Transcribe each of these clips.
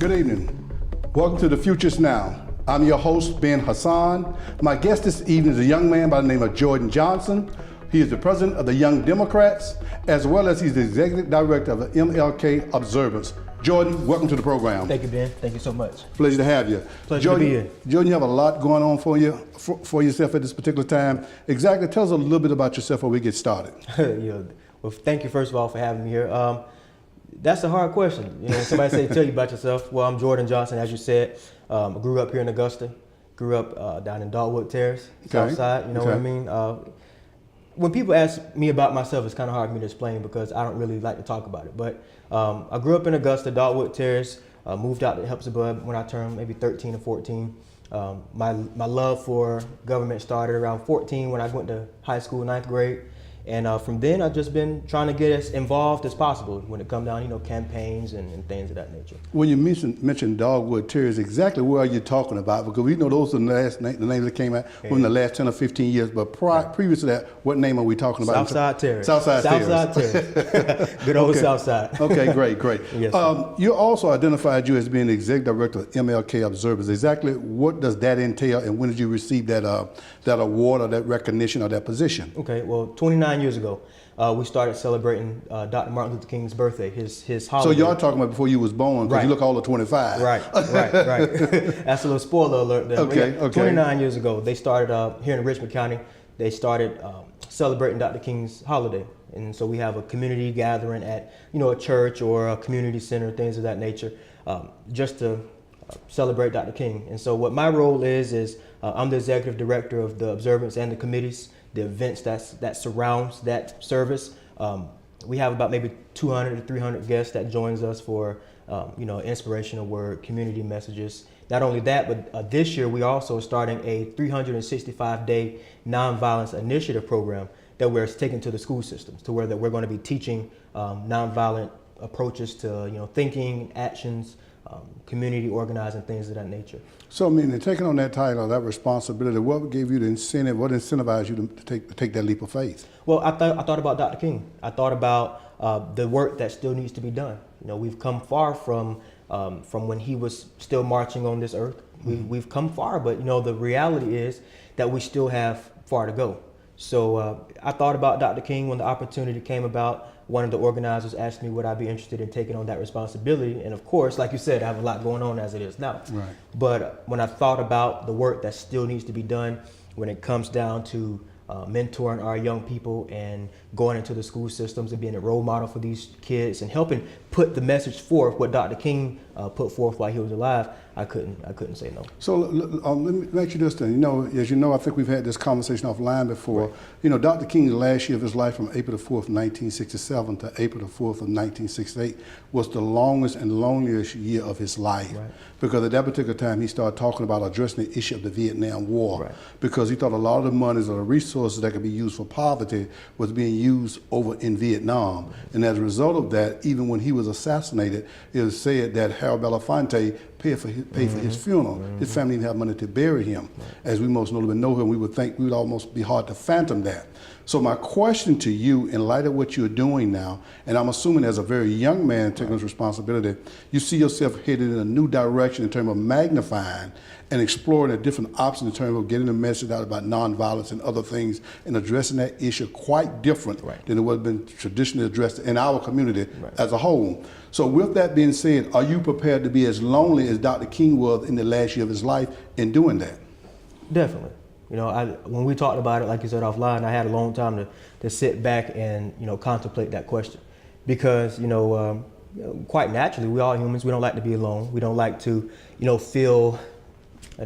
Good evening. Welcome to The Future's Now. I'm your host, Ben Hasan. My guest this evening is a young man by the name of Jordan Johnson. He is the president of the Young Democrats, as well as he's the executive director of the MLK Observance. Jordan, welcome to the program. Thank you, Ben. Thank you so much. Pleasure to have you. Pleasure Jordan, to be here. Jordan, you have a lot going on for yourself at this particular time. Exactly, tell us a little bit about yourself before we get started. Yeah. Well, thank you first of all for having me here. That's a hard question. You know, when somebody say, tell you about yourself. Well, I'm Jordan Johnson, as you said. I grew up here in Augusta. Grew up down in Dogwood Terrace, South Side. You know what I mean? When people ask me about myself, it's kind of hard for me to explain because I don't really like to talk about it. But I grew up in Augusta, Dogwood Terrace. Moved out to Helpsabub when I turned maybe 13 or 14. My love for government started around 14 when I went to high school, 9th grade. And from then, I've just been trying to get as involved as possible when it comes down, campaigns and things of that nature. When you mentioned Dogwood Terrace, exactly where are you talking about? Because we know those are the names that came out within the last 10 or 15 years. But previous to that, what name are we talking about? Southside Terrace. Southside Terrace. Good old Southside. Okay, great. Yes, you also identified you as being the executive director of MLK Observers. Exactly what does that entail, and when did you receive that award or that recognition or that position? Okay, well, 29 years ago, we started celebrating Dr. Martin Luther King's birthday, his holiday. So y'all talking about before you was born, because you look all of 25. Right. That's a little spoiler alert there. Okay. 29 years ago, they started here in Richmond County, they started celebrating Dr. King's holiday. And so we have a community gathering at, a church or a community center, things of that nature, just to celebrate Dr. King. And so what my role is I'm the executive director of the observance and the committees, the events that surrounds that service. We have about maybe 200 to 300 guests that joins us for, inspirational word, community messages. Not only that, but this year we also are starting a 365-day nonviolence initiative program that we're taking to the school systems, to where that we're going to be teaching nonviolent approaches to thinking, actions, community organizing, things of that nature. So, taking on that title, that responsibility, what gave you the incentive, what incentivized you to take that leap of faith? Well, I thought about Dr. King. I thought about the work that still needs to be done. We've come far from when he was still marching on this earth. We've come far, but the reality is that we still have far to go. So I thought about Dr. King when the opportunity came about. One of the organizers asked me would I be interested in taking on that responsibility. And of course, like you said, I have a lot going on as it is now. Right. But when I thought about the work that still needs to be done when it comes down to mentoring our young people and going into the school systems and being a role model for these kids and helping put the message forth, what Dr. King put forth while he was alive, I couldn't say no. So let me ask you this then. As you know, I think we've had this conversation offline before. Right. Dr. King's last year of his life, from April the 4th, 1967 to April the 4th of 1968, was the longest and loneliest year of his life. Right. Because at that particular time, he started talking about addressing the issue of the Vietnam War. Right. Because he thought a lot of the monies or the resources that could be used for poverty was being used over in Vietnam. Mm-hmm. And as a result of that, even when he was assassinated, it was said that Harold Belafonte paid for his funeral. Mm-hmm. His family didn't have money to bury him. Right. As we most notably know him, we would almost be hard to phantom that. So my question to you, in light of what you're doing now, and I'm assuming as a very young man taking this responsibility, you see yourself headed in a new direction in terms of magnifying and exploring a different option in terms of getting the message out about nonviolence and other things and addressing that issue quite different than it would have been traditionally addressed in our community as a whole. So with that being said, are you prepared to be as lonely as Dr. King was in the last year of his life in doing that? Definitely. When we talked about it, like you said, offline, I had a long time to sit back and, contemplate that question. Because, quite naturally, we all humans, we don't like to be alone. We don't like to, feel, we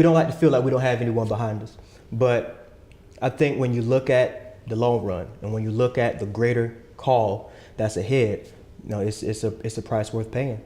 don't like to feel like we don't have anyone behind us. But I think when you look at the long run and when you look at the greater call that's ahead, it's a price worth paying.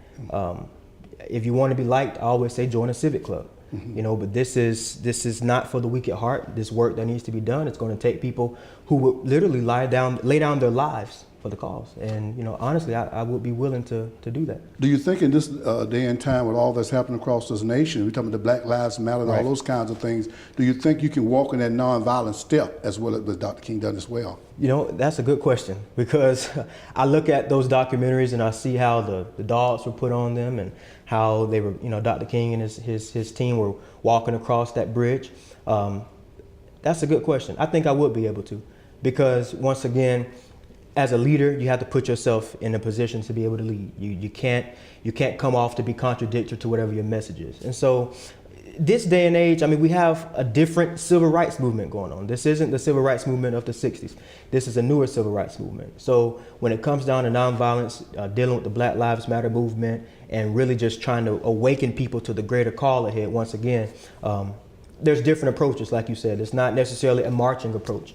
If you want to be liked, I always say join a civic club. Mm-hmm. But this is not for the weak at heart. This work that needs to be done, it's going to take people who would literally lay down their lives for the cause. And honestly, I would be willing to do that. Do you think in this day and time with all that's happening across this nation, we're talking about the Black Lives Matter and all those kinds of things, do you think you can walk in that nonviolent step as well as Dr. King done as well? That's a good question, because I look at those documentaries and I see how the dogs were put on them and how they were, Dr. King and his team were walking across that bridge. That's a good question. I think I would be able to, because once again, as a leader, you have to put yourself in a position to be able to lead. You can't come off to be contradictory to whatever your message is. And so this day and age, we have a different civil rights movement going on. This isn't the civil rights movement of the 60s. This is a newer civil rights movement. So when it comes down to nonviolence, dealing with the Black Lives Matter movement, and really just trying to awaken people to the greater call ahead, once again, there's different approaches, like you said. It's not necessarily a marching approach.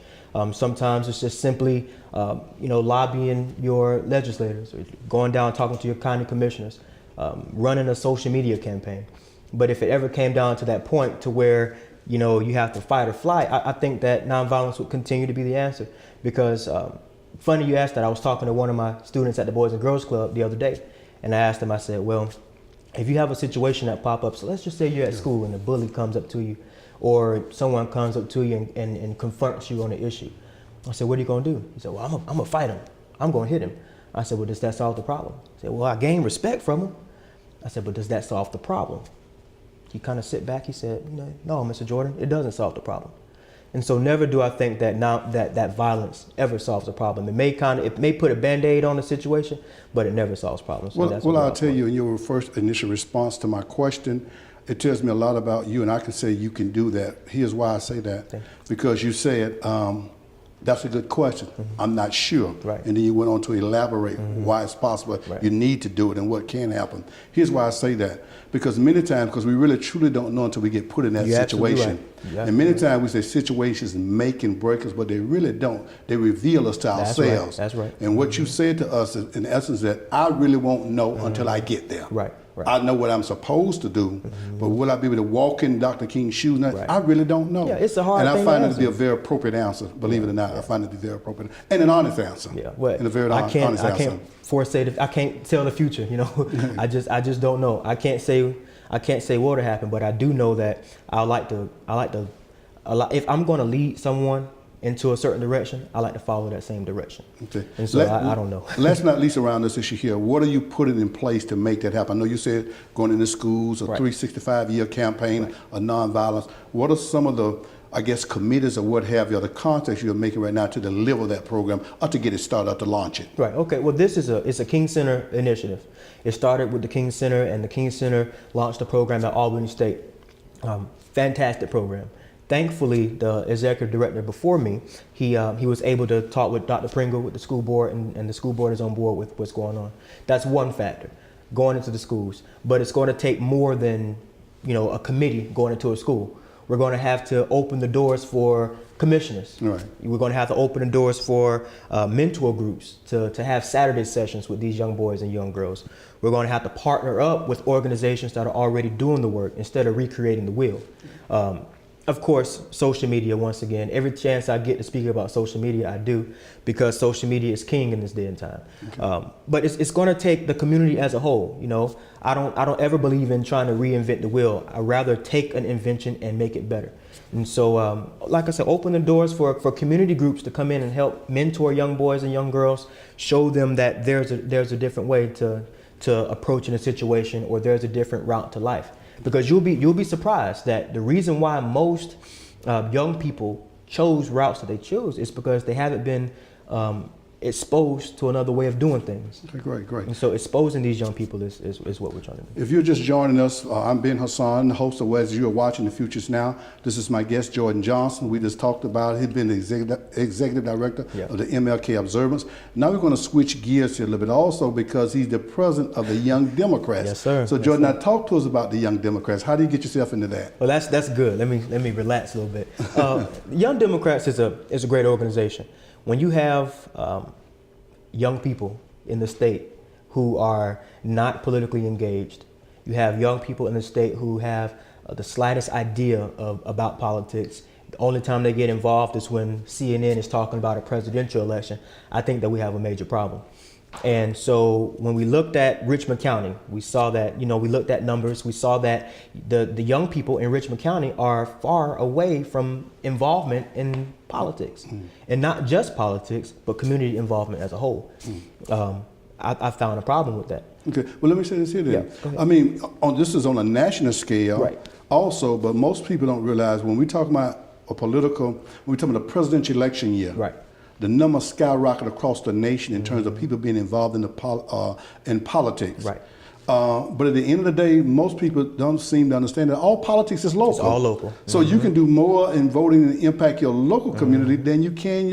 Sometimes it's just simply, lobbying your legislators, or going down talking to your county commissioners, running a social media campaign. But if it ever came down to that point to where, you have to fight or flight, I think that nonviolence would continue to be the answer. Because funny you asked that. I was talking to one of my students at the Boys and Girls Club the other day, and I asked him, I said, well, if you have a situation that pop up, so let's just say you're at school and a bully comes up to you, or someone comes up to you and confronts you on an issue. I said, what are you going to do? He said, well, I'm going to fight him. I'm going to hit him. I said, well, does that solve the problem? He said, well, I gain respect from him. I said, but does that solve the problem? He kind of sit back. He said, no, Mr. Jordan, it doesn't solve the problem. And so never do I think that that violence ever solves a problem. It may put a Band-Aid on the situation, but it never solves problems. So well, I'll tell you, in your first initial response to my question, it tells me a lot about you, and I can say you can do that. Here's why I say that. Because you said, that's a good question. I'm not sure. Right. And then you went on to elaborate why it's possible. Right. You need to do it and what can happen. Here's why I say that. Because many times, because we really truly don't know until we get put in that situation. Right. And many times we say situations make and break us, but they really don't. They reveal us to ourselves. That's right. And what you said to us is, in essence, that I really won't know until I get there. Right. I know what I'm supposed to do, but will I be able to walk in Dr. King's shoes? I really don't know. Yeah, it's a hard thing. And I find it to be a answer. very appropriate answer, believe it or not. I find it to be very appropriate and an honest answer. Yeah, well, and a very honest answer. I can't tell the future. I just don't know. I can't say what'll happen, but I do know that I like to. If I'm going to lead someone into a certain direction, I like to follow that same direction. Okay. And so I don't know. Last but not least around this issue here, what are you putting in place to make that happen? I know you said going into schools, a 365-year campaign of nonviolence. What are some of the, committees or what have you, the contacts you're making right now to deliver that program or to get it started, or to launch it? Right. Okay. Well, it's a King Center initiative. It started with the King Center, and the King Center launched a program at Albany State. Fantastic program. Thankfully, the executive director before me, he was able to talk with Dr. Pringle, with the school board, and the school board is on board with what's going on. That's one factor, going into the schools. But it's going to take more than, a committee going into a school. We're going to have to open the doors for commissioners. Right. We're going to have to open the doors for mentor groups to have Saturday sessions with these young boys and young girls. We're going to have to partner up with organizations that are already doing the work instead of recreating the wheel. Of course, social media, once again, every chance I get to speak about social media, I do, because social media is king in this day and time. Okay. But it's going to take the community as a whole. I don't ever believe in trying to reinvent the wheel. I rather take an invention and make it better. And so, like I said, open the doors for community groups to come in and help mentor young boys and young girls, show them that there's a different way to approaching a situation, or there's a different route to life. Because you'll be surprised that the reason why most young people chose routes that they chose is because they haven't been exposed to another way of doing things. Okay, great. And so exposing these young people is what we're trying to do. If you're just joining us, I'm Ben Hasan, the host of As You're Watching the Futures Now. This is my guest, Jordan Johnson. We just talked about, he's been the executive director of the MLK Observance. Now we're going to switch gears here a little bit also, because he's the president of the Young Democrats. Yes, sir. So Jordan, now talk to us about the Young Democrats. How do you get yourself into that? Well, that's good. Let me relax a little bit. Young Democrats is a great organization. When you have young people in the state who are not politically engaged, you have young people in the state who have the slightest idea about politics, The only time they get involved is when CNN is talking about a presidential election. I think that we have a major problem. And so when we looked at Richmond County, we saw that, we looked at numbers, we saw that the young people in Richmond County are far away from involvement in politics. And not just politics, but community involvement as a whole. I found a problem with that. Okay, well, let me say this here then. Yeah, go ahead. I mean, this is on a national scale. Right. Also, but most people don't realize when we talk about when we talk about a presidential election year, Right. the number skyrocket across the nation in terms of people being involved in in politics. Right. But at the end of the day, most people don't seem to understand that all politics is local. It's all local. So you can do more in voting and impact your local community than you can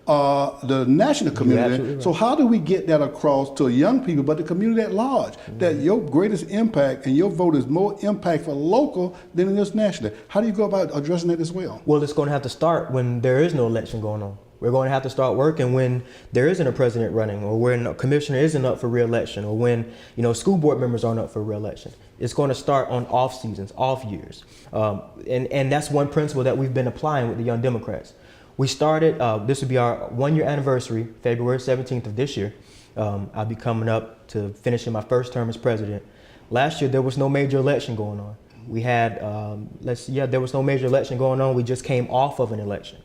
the national community. Right. So how do we get that across to young people, but the community at large, that your greatest impact and your vote is more impactful local than it is nationally? How do you go about addressing that as well? Well, it's going to have to start when there is no election going on. We're going to have to start working when there isn't a president running, or when a commissioner isn't up for re-election, or when school board members aren't up for re-election. It's going to start on off seasons, off years, and that's one principle that we've been applying with the Young Democrats. We started. This would be our 1-year anniversary, February 17th of this year. I'll be coming up to finishing my first term as president. Last year there was no major election going on. We had, there was no major election going on. We just came off of an election.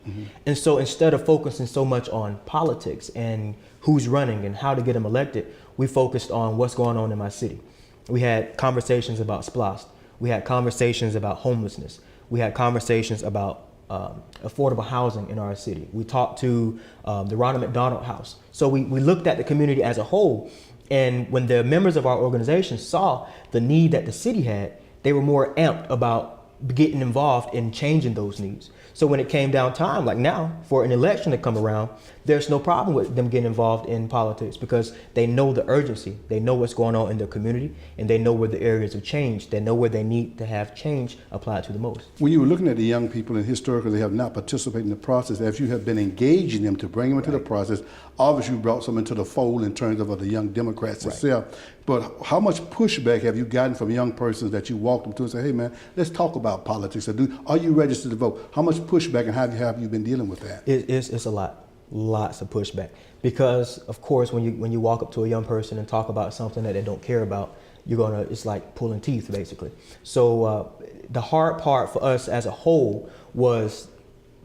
And so instead of focusing so much on politics and who's running and how to get them elected, we focused on what's going on in my city. We had conversations about SPLOST. We had conversations about homelessness. We had conversations about affordable housing in our city. We talked to the Ronald McDonald House. So we looked at the community as a whole. And when the members of our organization saw the need that the city had, they were more amped about getting involved in changing those needs. So when it came down time, like now, for an election to come around, there's no problem with them getting involved in politics because they know the urgency. They know what's going on in their community, and they know where the areas of change. They know where they need to have change applied to the most. When you were looking at the young people, and historically they have not participated in the process, as you have been engaging them to bring them into the process, obviously you brought some into the fold in terms of the Young Democrats itself. But how much pushback have you gotten from young persons that you walked them to and say, hey man, let's talk about politics? Are you registered to vote? How much pushback and how have you been dealing with that? It's a lot. Lots of pushback, because of course when you walk up to a young person and talk about something that they don't care about, it's like pulling teeth basically. So the hard part for us as a whole was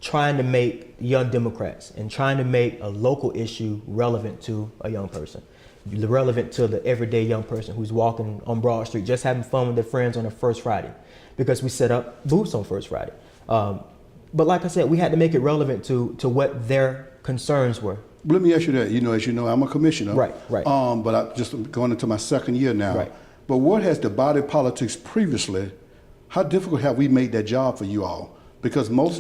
trying to make Young Democrats and trying to make a local issue relevant to a young person, relevant to the everyday young person who's walking on Broad Street just having fun with their friends on a First Friday, because we set up booths on First Friday. But like I said, we had to make it relevant to what their concerns were. Let me ask you that. As you know, I'm a commissioner. Right. But I'm just going into my second year now. Right. But what has the body of politics previously, how difficult have we made that job for you all? Because most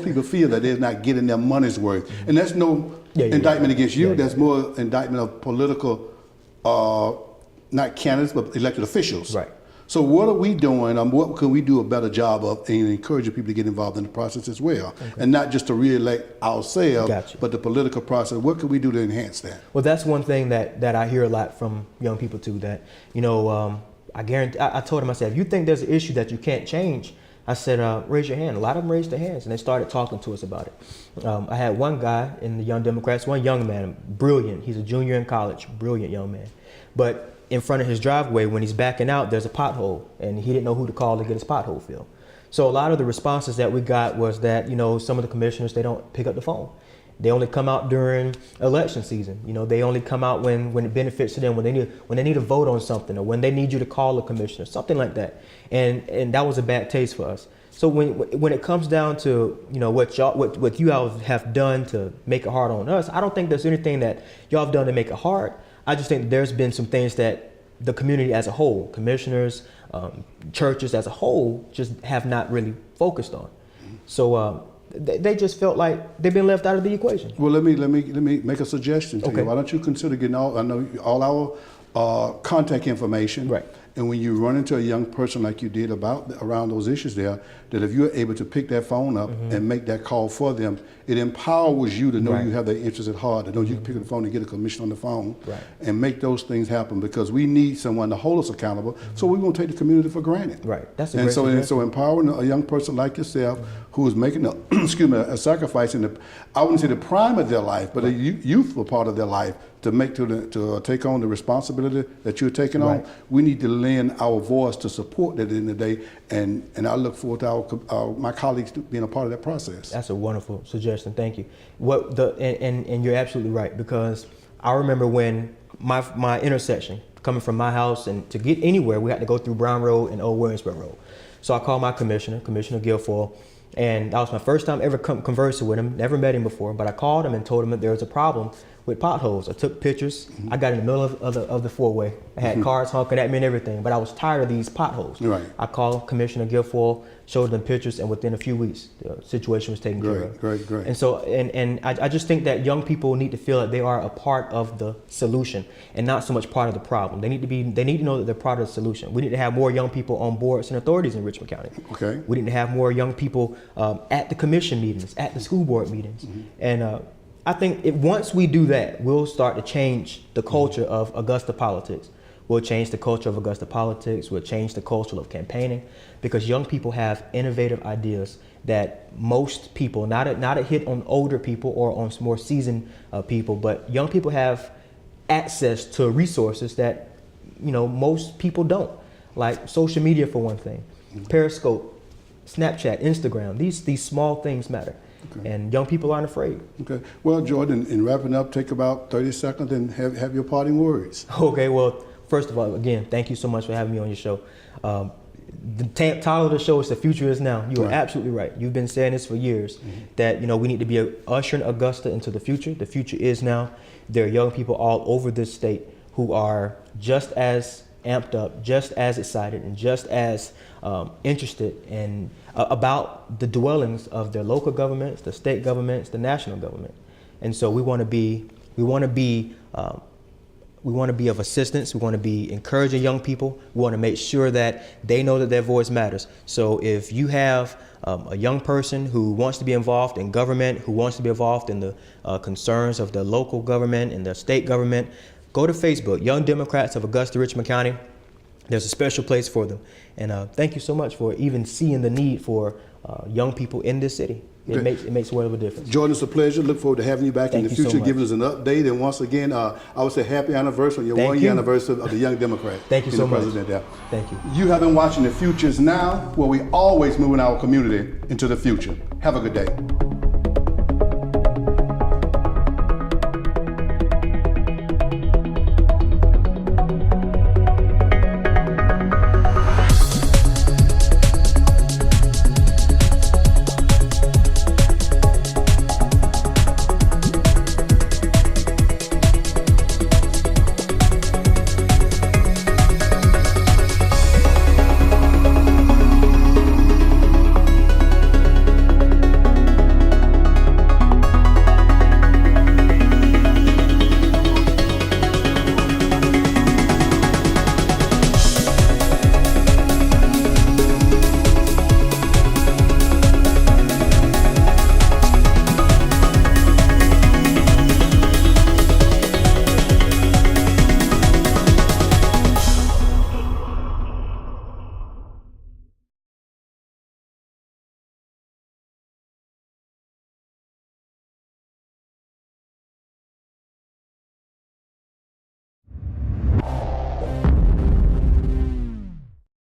people feel that they're not getting their money's worth. And that's no indictment against you. That's more indictment of political, not candidates, but elected officials. Right. So what are we doing? What can we do a better job of in encouraging people to get involved in the process as well? Okay. And not just to re-elect ourselves, but the political process. What can we do to enhance that? Well, that's one thing that I hear a lot from young people too, that, I guarantee, I told them, I said, if you think there's an issue that you can't change, I said, raise your hand. A lot of them raised their hands and they started talking to us about it. I had one guy in the Young Democrats, one young man, brilliant. He's a junior in college, brilliant young man. But in front of his driveway, when he's backing out, there's a pothole, and he didn't know who to call to get his pothole filled. So a lot of the responses that we got was that, some of the commissioners, they don't pick up the phone. They only come out during election season. They only come out when it benefits to them, when they need a vote on something, or when they need you to call a commissioner, something like that. And that was a bad taste for us. So when it comes down to what you all have done to make it hard on us, I don't think there's anything that y'all have done to make it hard. I just think there's been some things that the community as a whole, commissioners, churches as a whole, just have not really focused on. So they just felt like they've been left out of the equation. Well, let me make a suggestion to you. Why don't you consider getting all contact information. Right. And when you run into a young person like you did around those issues there, that if you're able to pick that phone up and make that call for them, it empowers you to know you have their interests at heart, to know you can pick up the phone and get a commission on the phone and make those things happen, because we need someone to hold us accountable, so we won't take the community for granted. Right. That's a and great so suggestion. so empowering a young person like yourself who is making a, a sacrifice in the, I wouldn't say the prime of their life, but a youthful part of their life, to make to take on the responsibility that you're taking on. We need to lend our voice to support that in the day, and I look forward to my colleagues being a part of that process. That's a wonderful suggestion. Thank you. And you're absolutely right, because I remember when my intersection coming from my house, and to get anywhere we had to go through Brown Road and Old Williamsburg Road. So I called my Commissioner Guilfoyle, and that was my first time ever conversing with him. Never met him before, but I called him and told him that there was a problem with potholes. I took pictures. I got in the middle of the four-way. I had cars honking at me and everything, but I was tired of these potholes. Right. I called Commissioner Guilfoyle, showed them pictures, and within a few weeks, the situation was taken care of. Great. And so, and I just think that young people need to feel that they are a part of the solution and not so much part of the problem. They need to know that they're part of the solution. We need to have more young people on boards and authorities in Richmond County. Okay. We need to have more young people at the commission meetings, at the school board meetings, and I think once we do that, we'll start to change the culture of Augusta politics. We'll change the culture of Augusta politics. We'll change the culture of campaigning, because young people have innovative ideas that most people, not a hit on older people or on more seasoned people, but young people have access to resources that most people don't, like social media for one thing, Periscope, Snapchat, Instagram. These small things matter. Okay. And young people aren't afraid. Okay. Well, Jordan, in wrapping up, take about 30 seconds and have your parting words. Okay. Well, first of all, again, thank you so much for having me on your show. The title of the show is "The Future Is Now." You are absolutely right. You've been saying this for years, that we need to be ushering Augusta into the future. The future is now. There are young people all over this state who are just as amped up, just as excited, and just as interested in about the dwellings of their local governments, the state governments, the national government. And so we want to be of assistance. We want to be encouraging young people. We want to make sure that they know that their voice matters. So if you have a young person who wants to be involved in government, who wants to be involved in the concerns of the local government and the state government, go to Facebook, Young Democrats of Augusta, Richmond County. There's a special place for them. And thank you so much for even seeing the need for young people in this city. It makes a world of a difference. Jordan, it's a pleasure. Look forward to having you back in the future, so giving us an update. And once again, I would say happy anniversary, your one-year anniversary of the Young Democrat. Thank you so much. Thank you. You have been watching The Future Is Now, where we always moving our community into the future. Have a good day.